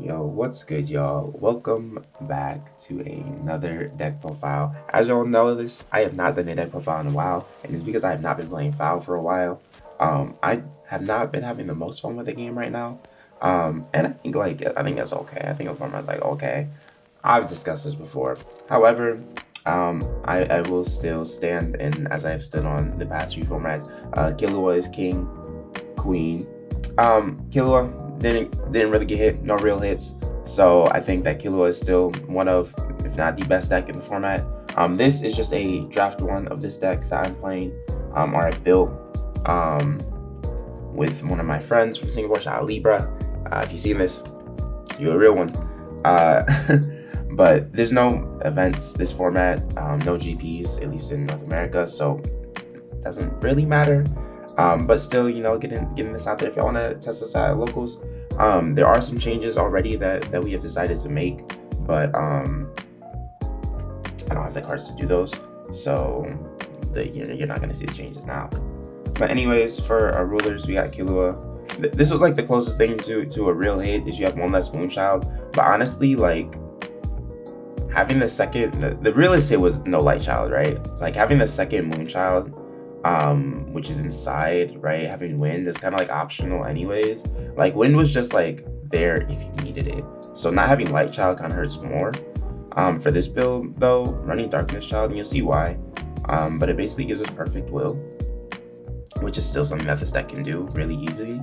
Yo, what's good, y'all? Welcome back to another deck profile. As y'all know, I have not done a deck profile in a while, and it's because I have not been playing FOW for a while. I have not been having the most fun with the game right now, and I think that's okay. I think the format's like okay. I've discussed this before. However, I will still stand, and as I've stood on the past few formats, Kilua is king, queen. Kilua didn't really get hit, no real hits. So I think that Kilua is still one of, if not the best deck in the format. This is just a draft one of this deck that I'm playing, or I built with one of my friends from Singapore, shout out Libra. If you've seen this, you're a real one. But there's no events this format, no GPs, at least in North America, so it doesn't really matter. But still, getting this out there. If y'all want to test us out at locals, there are some changes already that we have decided to make, but I don't have the cards to do those, so you're not gonna see the changes now. But anyways, for our rulers, we got Kilua. This was like the closest thing to a real hit is you have one less Moonchild, but honestly, like having the second, the realest hit was no Light Child, right? Like having the second Moonchild, which is inside, right? Having wind is kind of like optional anyways. Like wind was just like there if you needed it. So not having Light Child kind of hurts more. For this build though, running Darkness Child, and you'll see why. But it basically gives us perfect will, which is still something that this deck can do really easily.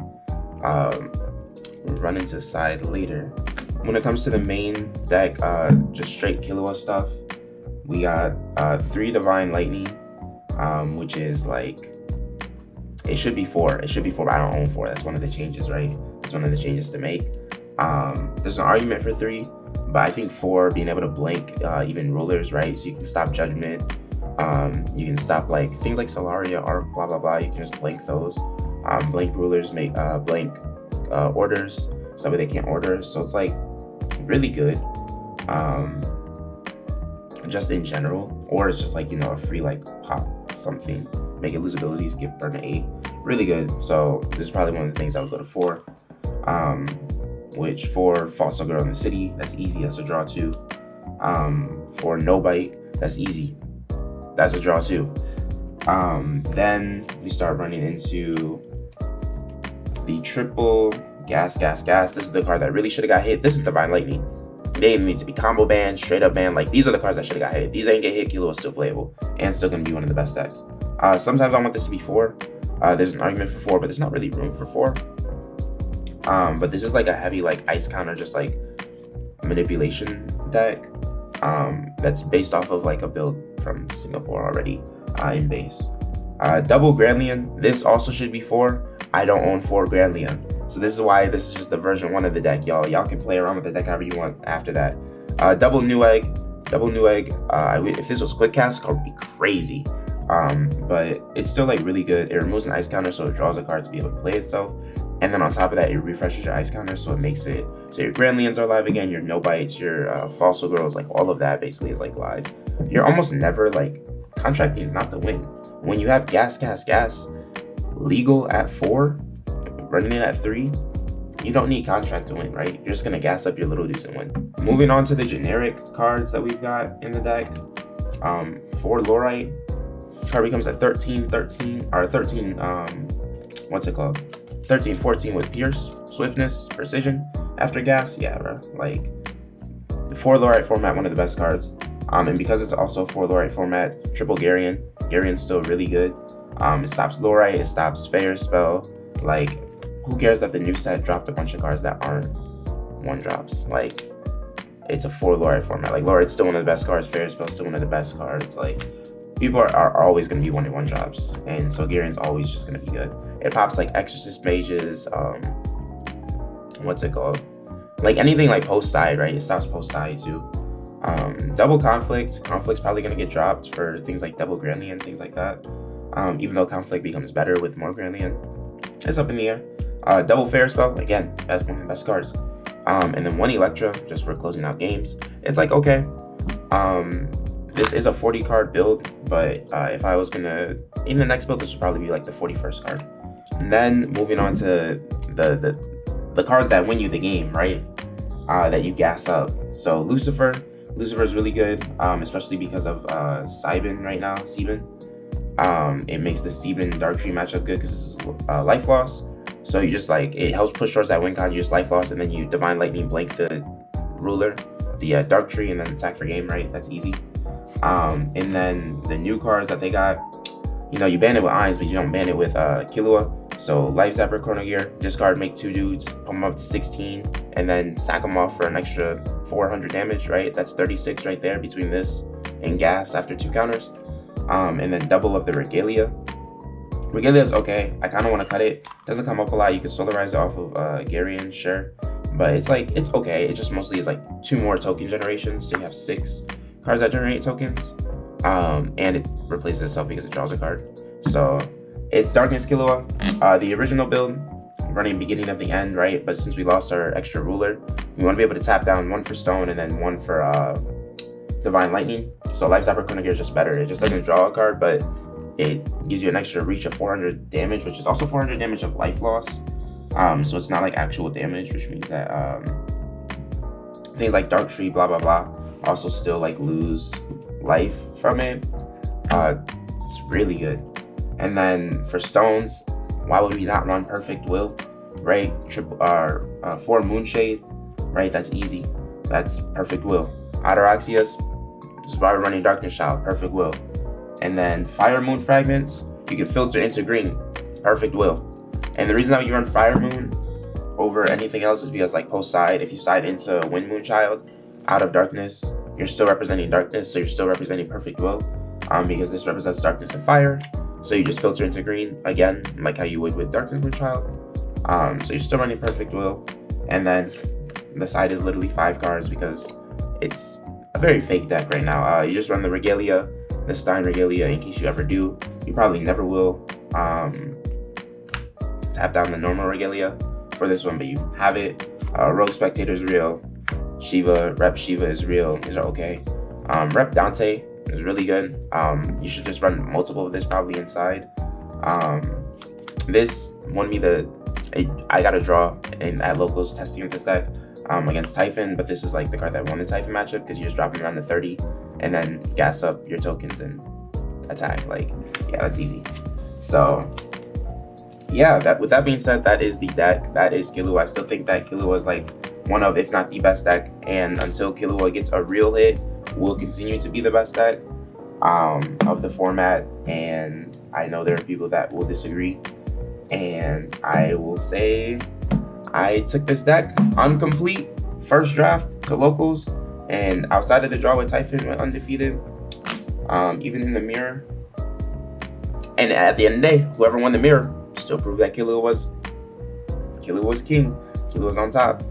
Run into the side later. When it comes to the main deck, just straight Kilua stuff, we got 3 Divine Lightning, which is like, it should be 4. It should be 4, but I don't own 4. That's one of the changes, right? That's one of the changes to make. There's an argument for 3, but I think 4, being able to blink even rulers, right? So you can stop Judgment. You can stop like things like Solaria or blah blah blah. You can just blink those. Blink rulers make blank orders, so that way they can't order. So it's like really good. Just in general, or it's just like a free like pop something, make it lose abilities, get burn to 8, really good. So this is probably one of the things I would go to 4. Which for False Girl in the City, that's easy, that's a draw 2. For No Bite, that's easy, that's a draw 2. Then we start running into the triple gas. This is the card that really should have got hit. This is Divine Lightning. They need to be combo banned, straight up banned. Like these are the cards that should have got hit. These ain't get hit. Kilua is still playable and still gonna be one of the best decks. Sometimes I want this to be 4. There's an argument for 4, but there's not really room for 4. But this is like a heavy like ice counter, just like manipulation deck. That's based off of like a build from Singapore already in base. Double Grandlian. This also should be 4. I don't own 4 Grandlian. So this is why this is just the version 1 of the deck, y'all. Y'all can play around with the deck however you want after that. Double Newegg. If this was quick cast, it would be crazy. But it's still like really good. It removes an ice counter, so it draws a card to be able to play itself. And then on top of that, it refreshes your ice counter, so it makes it so your Grandlians are live again, your No Bites, your False Girls, like all of that basically is like live. You're almost never like contracting is not the win. When you have gas legal at 4, running it at 3, you don't need contract to win, right? You're just gonna gas up your little dudes and win. Moving on to the generic cards that we've got in the deck. For Lorite, card becomes a 13, or 13, what's it called? 13, 14 with Pierce, Swiftness, Precision. After gas, yeah, bro. Like, the 4 Lorite format, one of the best cards. And because it's also 4 Lorite format, triple Garion. Garion's still really good. It stops Lorite, it stops Fair Spell. Like, who cares that the new set dropped a bunch of cards that aren't 1-drops? Like, it's a 4 Lorite format. Like, Lorite's still one of the best cards, Fair Spell's still one of the best cards. Like, people are always going to be 1-1-drops, and so Garion's always just going to be good. It pops like Exorcist Mages, what's it called? Like anything like post side, right? It stops post side too. Double Conflict. Conflict's probably going to get dropped for things like Double Grandlian, things like that. Even though Conflict becomes better with more Grandlian. It's up in the air. Double Fair Spell, again, that's one of the best cards. And then 1 Electra, just for closing out games. It's like, okay. This is a 40 card build, but if I was gonna, in the next build, this would probably be like the 41st card. And then moving on to the cards that win you the game, right? that you gas up. So Lucifer is really good, especially because of Sibin right now. Sebin. It makes the Sebin Dark Tree matchup good because this is life loss. So you just like, it helps push towards that win con. You just life loss, and then you Divine Lightning blank the ruler, the Dark Tree, and then attack for game. Right, that's easy. And then the new cards that they got, you know, you ban it with Ions, but you don't ban it with Kilua. So Life Zapper, Chrono Gear, discard, make 2 dudes, pump them up to 16, and then sack them off for an extra 400 damage, right? That's 36 right there between this and gas after 2 counters. And then double of the Regalia. Regalia is okay. I kind of want to cut it. Doesn't come up a lot. You can solarize it off of Garion, sure. But it's like, it's okay. It just mostly is like 2 more token generations. So you have 6 cards that generate tokens. And it replaces itself because it draws a card. So it's Darkness Kilua. The original build, running beginning of the end, right? But since we lost our extra ruler, we want to be able to tap down 1 for stone and then 1 for Divine Lightning. So Life Zapper Chrono Gear is just better. It just doesn't draw a card, but it gives you an extra reach of 400 damage, which is also 400 damage of life loss. So it's not like actual damage, which means that things like Dark Tree, blah blah blah, also still like lose life from it. It's really good. And then for stones, why would we not run Perfect Will, right? 4 Moonshade, right? That's easy. That's Perfect Will. Ataraxias, this is why we're running Darkness Child, Perfect Will. And then Fire Moon Fragments, you can filter into green, Perfect Will. And the reason that you run Fire Moon over anything else is because like post side, if you side into Wind Moon Child out of Darkness, you're still representing Darkness, so you're still representing Perfect Will, because this represents Darkness and Fire. So you just filter into green, again, like how you would with Darkness Moon Child. So you're still running Perfect Will. And then the side is literally 5 cards because it's a very fake deck right now. You just run the Regalia, the Stein Regalia, in case you ever do. You probably never will tap down the normal Regalia for this one, but you have it. Rogue Spectator is real. Shiva, Rep Shiva is real. These are okay. Rep Dante is really good. You should just run multiple of this probably inside. This won me I got a draw at locals testing with this deck against Typhon, but this is like the card that won the Typhon matchup because you just drop him around to 30 and then gas up your tokens and attack. Like, yeah, that's easy. So yeah, with that being said, that is the deck. That is Kilua. I still think that Kilua is like one of, if not the best deck, and until Kilua gets a real hit, will continue to be the best deck of the format. And I know there are people that will disagree, and I will say I took this deck incomplete first draft to locals, and outside of the draw with Typhon, went undefeated, even in the mirror. And at the end of the day, whoever won the mirror still proved that Kilua was king. Kilua was on top.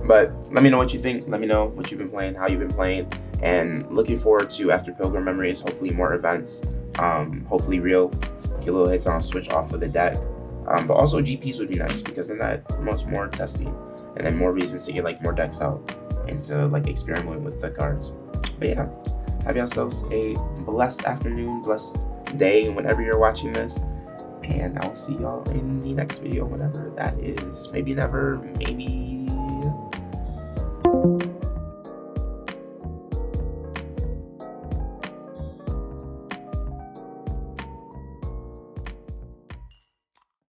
But let me know what you think. Let me know what you've been playing, how you've been playing, and looking forward to after Pilgrim Memories, hopefully more events, hopefully real Kilua hits on switch off of the deck. But also GPs would be nice because then that promotes more testing and then more reasons to get like more decks out and to like experiment with the cards. But yeah, have yourselves a blessed afternoon, blessed day whenever you're watching this. And I'll see y'all in the next video, whenever that is. Maybe never, maybe